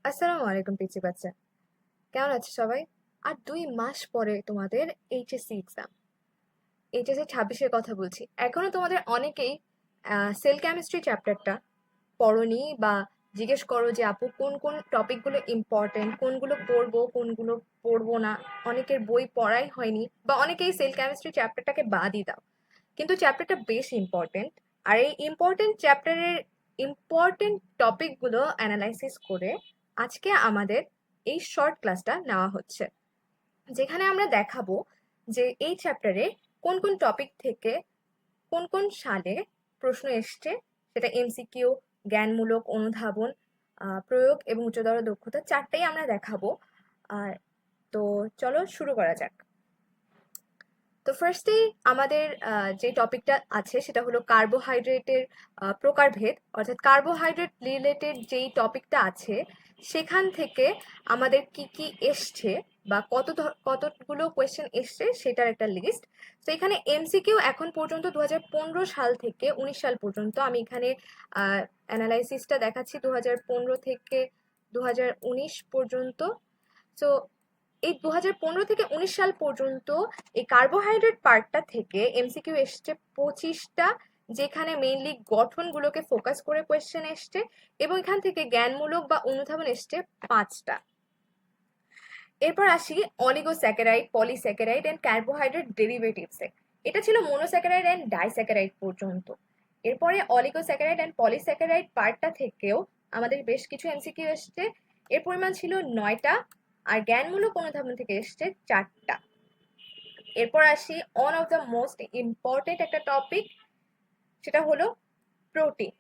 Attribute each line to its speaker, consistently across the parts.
Speaker 1: আসসালামু আলাইকুম পিচ্চি বাচ্চা। কেমন আছো সবাই? আর 2 মাস পরে তোমাদের এইচএসসি এক্সাম। এইচএসসি 26-এর কথা বলছি। এখনো তোমাদের অনেকেই সেল কেমিস্ট্রি চ্যাপ্টারটা পড়োনি, বা জিজ্ঞেস করো যে আপু কোন কোন টপিকগুলো ইম্পর্টেন্ট, কোনগুলো পড়বো কোনগুলো পড়বো না। অনেকের বই পড়াই হয়নি, বা অনেকেই সেল কেমিস্ট্রি চ্যাপ্টারটাকে বাদই দাও। কিন্তু চ্যাপ্টারটা বেশ ইম্পর্টেন্ট। আর এই ইম্পর্টেন্ট চ্যাপ্টারের ইম্পর্টেন্ট টপিকগুলো অ্যানালাইসিস করে আজকে আমাদের এই শর্ট ক্লাসটা নেওয়া হচ্ছে, যেখানে আমরা দেখাবো যে এই চ্যাপ্টারে কোন কোন টপিক থেকে কোন কোন সালে প্রশ্ন এসছে, সেটা এমসিকিউ, জ্ঞানমূলক, অনুধাবন, প্রয়োগ এবং উচ্চতর দক্ষতা, চারটেই আমরা দেখাবো। আর তো চলো শুরু করা যাক। তো ফার্স্টেই আমাদের যে টপিকটা আছে সেটা হলো কার্বোহাইড্রেটের প্রকারভেদ, অর্থাৎ কার্বোহাইড্রেট রিলেটেড যেই টপিকটা আছে সেখান থেকে আমাদের কি কি এসছে, বা কতগুলো কোয়েশ্চেন এসছে সেটার একটা লিস্ট। তো এখানে এমসিকিউ এখন পর্যন্ত 2015 সাল থেকে 19 সাল পর্যন্ত, আমি এখানে অ্যানালাইসিসটা দেখাচ্ছি 2015 থেকে 2019 পর্যন্ত। সো এই 2015 থেকে 19 সাল পর্যন্ত এই কার্বোহাইড্রেট পার্টটা থেকে এমসিকিউ এসছে 25টা, যেখানে মেইনলি গঠনগুলোকে ফোকাস করে কোয়েশ্চেন এসছে, এবং এখান থেকে জ্ঞানমূলক বা অনুধাবন এসছে 5টা। এরপর আসি অলিগোস্যাকারাইড, পলিস্যাকারাইড এন্ড কার্বোহাইড্রেট ডেরিভেটিভসে। এটা ছিল মোনোস্যাকারাইড এন্ড ডাইস্যাকারাইড পর্যন্ত। এরপরে অলিগোস্যাকারাইড এন্ড পলিস্যাকারাইড পার্টটা থেকেও আমাদের বেশ কিছু এমসিকিউ এসছে। এর পরিমাণ ছিল 9টা, আর জ্ঞানমূলক অনুধাবন থেকে এসছে 4টা। এরপর আসি one of the most important একটা টপিক, সেটা হলো প্রোটিন।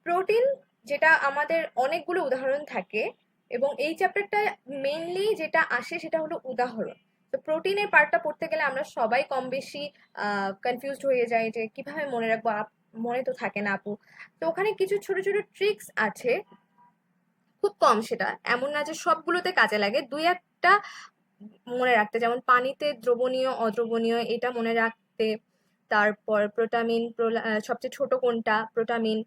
Speaker 1: প্রোটিন, যেটা আমাদের অনেকগুলো উদাহরণ থাকে, এবং এই চ্যাপ্টারটা মেইনলি যেটা আসে সেটা হলো উদাহরণ। তো প্রোটিনের পার্টটা পড়তে গেলে আমরা সবাই কম বেশি কনফিউজড হয়ে যাই যে কিভাবে মনে রাখবো, মনে তো থাকে না আপু। তো ওখানে কিছু ছোট ছোট ট্রিক্স আছে, খুব কম, সেটা এমন না যে সবগুলোতে কাজে লাগে, দুই একটা মনে রাখতে, যেমন পানিতে দ্রবণীয় অদ্রবণীয় এটা মনে রাখতে, তারপর প্রোটামিন, সবচেয়ে ছোট কোনটা প্রোটামিন,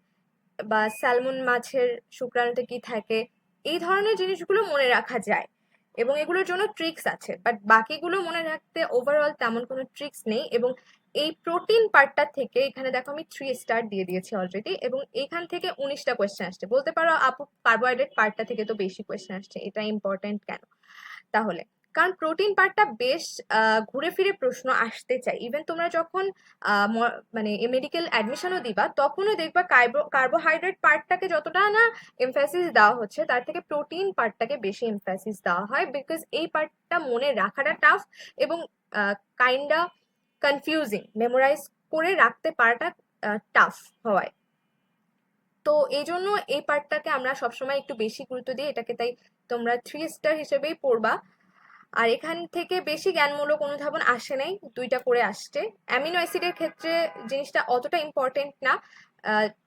Speaker 1: বা স্যালমন মাছের শুক্রাণুতে কি থাকে, এই ধরনের জিনিসগুলো মনে রাখা যায়, এবং এগুলোর জন্য ট্রিক্স আছে। বাট বাকিগুলো মনে রাখতে ওভারঅল তেমন কোনো ট্রিক্স নেই। এবং এই প্রোটিন পার্টটা থেকে এখানে দেখো আমি 3 স্টার দিয়ে দিয়েছি অলরেডি, এবং এখান থেকে 19টা কোয়েশ্চেন আসছে। বলতে পারো আপু কার্বোহাইড্রেট পার্টটা থেকে তো বেশি কোয়েশ্চেন আসছে, এটা ইম্পর্টেন্ট কেন? তাহলে কারণ প্রোটিন পার্টটা বেশ ঘুরে ফিরে প্রশ্ন আসতে চাই। ইভেন তোমরা যখন মানে মেডিকেল অ্যাডমিশনও দিবা তখনও দেখবা কার্বোহাইড্রেট পার্টটাকে যতটা না এমফ্যাসিস দেওয়া হচ্ছে, তার থেকে প্রোটিন পার্টটাকে বেশি এমফ্যাসিস দেওয়া হয়, বিকজ এই পার্টটা মনে রাখাটা টাফ, এবং কাইন্ডা কনফিউজিং, মেমোরাইজ করে রাখতে পারাটা টাফ হওয়ায়। তো এই জন্য এই পার্টটাকে আমরা সবসময় একটু বেশি গুরুত্ব দিই, এটাকে তাই তোমরা 3 স্টার হিসেবেই পড়বা। আর এখান থেকে বেশি জ্ঞানমূলক অনুধাবন আসে নাই, 2টা করে আসছে। অ্যামিনো অ্যাসিডের ক্ষেত্রে জিনিসটা অতটা ইম্পর্টেন্ট না,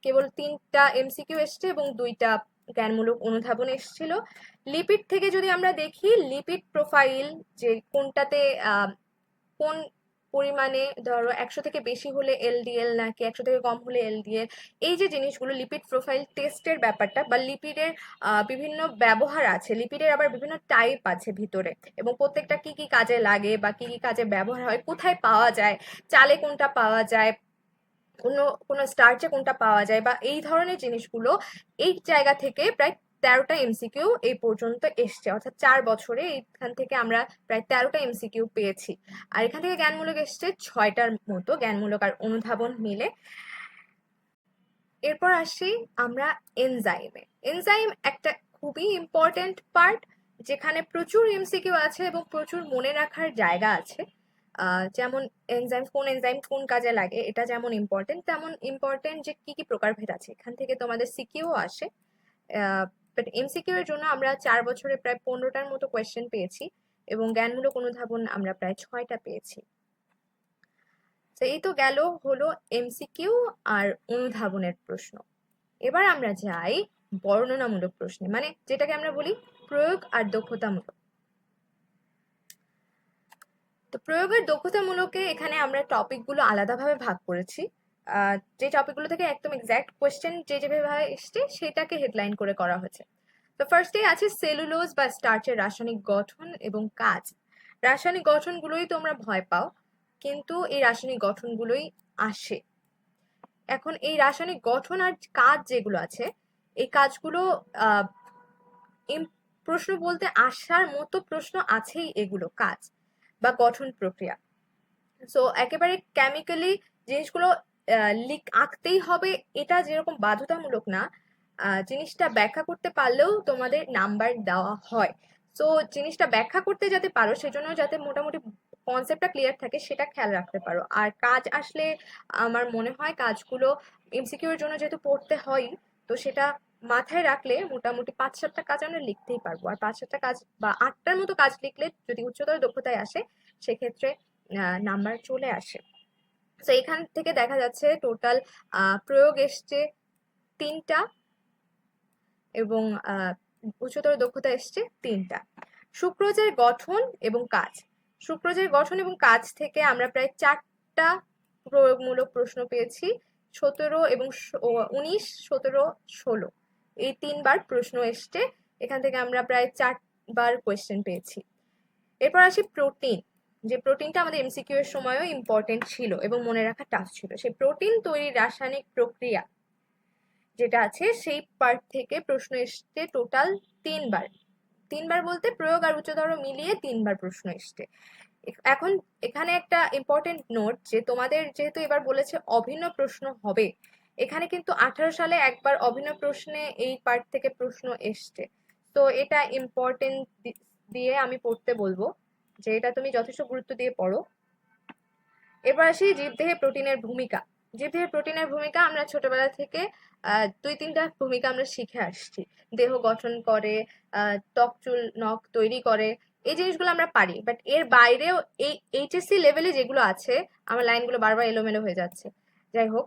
Speaker 1: কেবল 3টা এমসিকিউ এসছে এবং 2টা জ্ঞানমূলক অনুধাবন এসছিল। লিপিড থেকে যদি আমরা দেখি, লিপিড প্রোফাইল, যে কোনটাতে কোন পরিমাণে, ধরো 100 থেকে বেশি হলে এলডিএল নাকি 100 থেকে কম হলে এলডিএল, এই যে জিনিসগুলো লিপিড প্রোফাইল টেস্টের ব্যাপারটা, বা লিপিডের বিভিন্ন ব্যবহার আছে, লিপিডের আবার বিভিন্ন টাইপ আছে ভিতরে, এবং প্রত্যেকটা কি কি কাজে লাগে বা কি কি কাজে ব্যবহার হয়, কোথায় পাওয়া যায়, চালে কোনটা পাওয়া যায়, কোনো কোনো স্টার্চে কোনটা পাওয়া যায়, বা এই ধরনের জিনিসগুলো এই জায়গা থেকে প্রায় 13টা এমসিকিউ এই পর্যন্ত এসছে। অর্থাৎ 4 বছরে এখান থেকে আমরা প্রায় 13টা এমসিকিউ পেয়েছি। আর এখান থেকে জ্ঞানমূলক এসছে 6টার মতো, জ্ঞানমূলক আর অনুধাবন মিলে। এরপর আসি আমরা এনজাইমে। এনজাইম একটা খুবই ইম্পর্টেন্ট পার্ট, যেখানে প্রচুর এমসিকিউ আছে এবং প্রচুর মনে রাখার জায়গা আছে। যেমন এনজাইম কোন কাজে লাগে, এটা যেমন ইম্পর্টেন্ট, তেমন ইম্পর্টেন্ট যে কি কি প্রকারভেদ আছে, এখান থেকে তোমাদের সিকিউ আসে। বাট এমসিকিউ এর জন্য আমরা 4 বছরে প্রায় 15টার মতো কোয়েশ্চেন পেয়েছি, এবং জ্ঞানমূলক অনুধাবন আমরা প্রায় 6টা পেয়েছি। তো এই তো গেল হলো এমসিকিউ আর অনুধাবনের প্রশ্ন। এবার আমরা যাই বর্ণনামূলক প্রশ্নে, মানে যেটাকে আমরা বলি প্রয়োগ আর দক্ষতামূলক। তো প্রয়োগ আর দক্ষতামূলকে এখানে আমরা টপিকগুলো আলাদাভাবে ভাগ করেছি। যে টপিকগুলো থেকে একদম এক্সাক্ট কোয়েশ্চেন যে যেভাবে এসছে সেটাকে হেডলাইন করে করা হয়েছে। তো তো ফার্স্টেই আছে সেলুলোজ বা স্টার্চের রাসায়নিক গঠন এবং কাজ। রাসায়নিক গঠনগুলোই তোমরা ভয় পাও, কিন্তু এই রাসায়নিক গঠনগুলোই আসে। এখন এই রাসায়নিক গঠন আর কাজ যেগুলো আছে, এই কাজগুলো প্রশ্ন বলতে আসার মতো প্রশ্ন আছেই, এগুলো কাজ বা গঠন প্রক্রিয়া। সো একেবারে কেমিক্যালি জিনিসগুলো আঁকতেই হবে এটা যেরকম বাধ্যতামূলক না। জিনিসটা ব্যাখ্যা করতে পারলেও তোমাদের নাম্বার দেওয়া হয়। সো জিনিসটা ব্যাখ্যা করতে যাতে পারো, সেজন্য যাতে মোটামুটি কনসেপ্টটা ক্লিয়ার থাকে সেটা খেয়াল রাখতে পারো। আর কাজ আসলে আমার মনে হয় কাজগুলো এমসিকিউর জন্য যেহেতু পড়তে হয়, তো সেটা মাথায় রাখলে মোটামুটি 5-7টা কাজ আমরা লিখতেই পারবো। আর 5-7টা কাজ বা 8টার মতো কাজ লিখলে যদি উচ্চতর দক্ষতায় আসে, সেক্ষেত্রে নাম্বার চলে আসে। তো এখান থেকে দেখা যাচ্ছে টোটাল প্রয়োগ এসছে 3টা এবং উচ্চতর দক্ষতা এসছে 3টা। সুক্রোজের গঠন এবং কাজ। সুক্রোজের গঠন এবং কাজ থেকে আমরা প্রায় 4টা প্রয়োগমূলক প্রশ্ন পেয়েছি। 17 এবং 19, 17, 16 এই 3বার প্রশ্ন এসছে। এখান থেকে আমরা প্রায় 4বার কোয়েশ্চেন পেয়েছি। এরপর আসি প্রোটিন। যে প্রোটিনটা আমাদের এমসিকিউ এর সময়ও ইম্পর্টেন্ট ছিল এবং মনে রাখা টাফ ছিল। সেই প্রোটিন তৈরির রাসায়নিক প্রক্রিয়া যেটা আছে সেই পার্ট থেকে প্রশ্ন এসছে টোটাল 3বার। 3বার বলতে প্রয়োগ আর উচ্চতর মিলিয়ে 3বার প্রশ্ন এসছে। এখন এখানে একটা ইম্পর্টেন্ট নোট, যে তোমাদের যেহেতু এবার বলেছে অভিন্ন প্রশ্ন হবে, এখানে কিন্তু 18 সালে একবার অভিন্ন প্রশ্নে এই পার্ট থেকে প্রশ্ন এসছে। তো এটা ইম্পর্টেন্ট দিয়ে আমি পড়তে বলবো, যে এটা তুমি যথেষ্ট গুরুত্ব দিয়ে পড়ো। এবার আসি জীবদেহে প্রোটিনের ভূমিকা। জীবদেহে প্রোটিনের ভূমিকা আমরা ছোটবেলা থেকে 2-3টা ভূমিকা আমরা শিখে আসছি। দেহ গঠন করে, ত্বক চুল নখ তৈরি করে, এই জিনিসগুলো আমরা পারি। বাট এর বাইরেও এই এইচএসসি লেভেলে যেগুলো আছে, আমার লাইনগুলো বারবার এলোমেলো হয়ে যাচ্ছে, যাই হোক,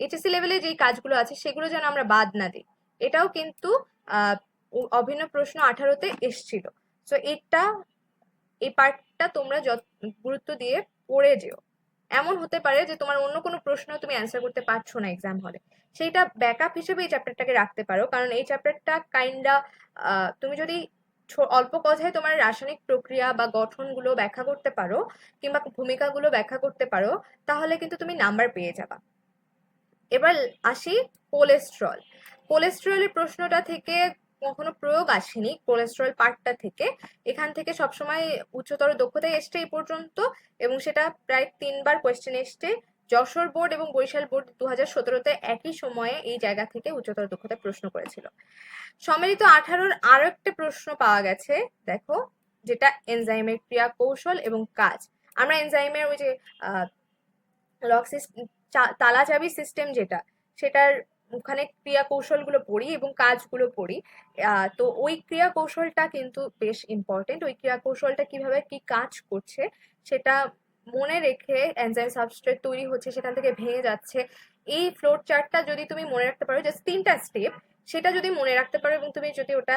Speaker 1: এইচএসসি লেভেলে যেই কাজগুলো আছে সেগুলো যেন আমরা বাদ না দিই, এটাও কিন্তু অভিন্ন প্রশ্ন 18তে এসছিল। সো এই পার্টটা তোমরা গুরুত্ব দিয়ে পড়ে যেও। এমন হতে পারে যে তোমার অন্য কোনো প্রশ্ন তুমি অ্যান্সার করতে পারছো না এক্সাম হলে, সেইটা ব্যাকআপ হিসেবে এই চ্যাপ্টারটাকে রাখতে পারো। কারণ এই চ্যাপ্টারটা কাইন্ডা তুমি যদি অল্প কথায় তোমার রাসায়নিক প্রক্রিয়া বা গঠনগুলো ব্যাখ্যা করতে পারো কিংবা ভূমিকাগুলো ব্যাখ্যা করতে পারো, তাহলে কিন্তু তুমি নাম্বার পেয়ে যাবা। এবার আসি কোলেস্ট্রল। কোলেস্ট্রলের প্রশ্নটা থেকে কখনো প্রয়োগ আসেনি, কোলেস্ট্রল পার্টটা থেকে। এখান থেকে সবসময় উচ্চতর দক্ষতায় এসছে এই পর্যন্ত, এবং সেটা প্রায় 3বার কোয়েশ্চেন এসছে। যশোর বোর্ড এবং বরিশাল বোর্ড 2017তে একই সময়ে এই জায়গা থেকে উচ্চতর দক্ষতায় প্রশ্ন করেছিল। সম্মিলিত 18-র আরো একটা প্রশ্ন পাওয়া গেছে, দেখো, যেটা এনজাইমের ক্রিয়া কৌশল এবং কাজ। আমরা এনজাইমের ওই যে তালা চাবি সিস্টেম যেটা, সেটার ওখানে ক্রিয়া কৌশলগুলো পড়ি এবং কাজগুলো পড়ি। তো ওই ক্রিয়া কৌশলটা কিন্তু বেশ ইম্পর্টেন্ট। ওই ক্রিয়া কৌশলটা কিভাবে কি কাজ করছে সেটা মনে রেখে, এনজাইম সাবস্ট্রেট তৈরি হচ্ছে, সেখান থেকে ভেঙে যাচ্ছে, এই ফ্লোর চার্টটা যদি তুমি মনে রাখতে পারো, জাস্ট 3টা স্টেপ, সেটা যদি মনে রাখতে পারো এবং তুমি যদি ওটা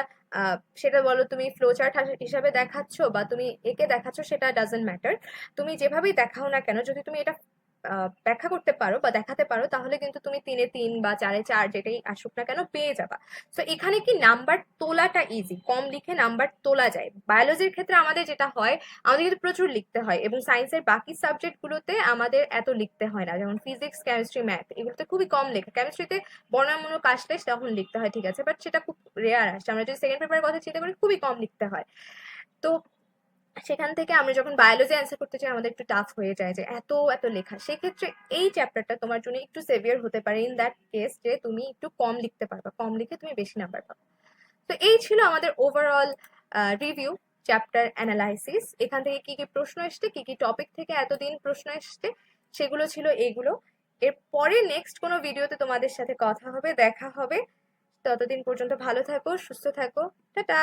Speaker 1: সেটা বলো তুমি ফ্লো চার্ট হিসাবে দেখাচ্ছ বা তুমি একে দেখাচ্ছ, সেটা ডাজন্ট ম্যাটার। তুমি যেভাবেই দেখাও না কেন, যদি তুমি এটা ব্যাখ্যা করতে পারো বা দেখাতে পারো, তাহলে কিন্তু তুমি 3-এ 3 বা 4-এ 4 যেটাই আসুক না কেন পেয়ে যাবা। তো এখানে কি নাম্বার তোলাটা ইজি, কম লিখে নাম্বার তোলা যায়। বায়োলজির ক্ষেত্রে আমাদের যেটা হয়, আমাদের কিন্তু প্রচুর লিখতে হয়, এবং সায়েন্সের বাকি সাবজেক্টগুলোতে আমাদের এত লিখতে হয় না, যেমন ফিজিক্স, কেমিস্ট্রি, ম্যাথ, এগুলোতে খুবই কম লেখা। কেমিস্ট্রিতে বর্ণনামূলক আসলে তখন লিখতে হয়, ঠিক আছে, বাট সেটা খুব রেয়ার আসছে। আমরা যদি সেকেন্ড পেপারের কথা চিন্তা করি, খুবই কম লিখতে হয়। তো সেখান থেকে আমরা যখন বায়োলজি অ্যান্সার করতে চাই, আমাদের একটু টাফ হয়ে যায় যে এত এত লেখা। সেক্ষেত্রে এই চ্যাপ্টারটা তোমার জন্য একটু সেভিয়ার হতে পারে ইন দ্যাট কেস, যে তুমি একটু কম লিখতে পারবা, কম লিখে তুমি বেশি নাম্বার পাবে। তো এই ছিল আমাদের ওভারঅল রিভিউ, চ্যাপ্টার অ্যানালাইসিস। এখান থেকে কি কি প্রশ্ন এসছে, কি কি টপিক থেকে এতদিন প্রশ্ন এসছে, সেগুলো ছিল এইগুলো। এরপরে নেক্সট কোনো ভিডিওতে তোমাদের সাথে কথা হবে, দেখা হবে। ততদিন পর্যন্ত ভালো থাকো, সুস্থ থাকো, টাটা।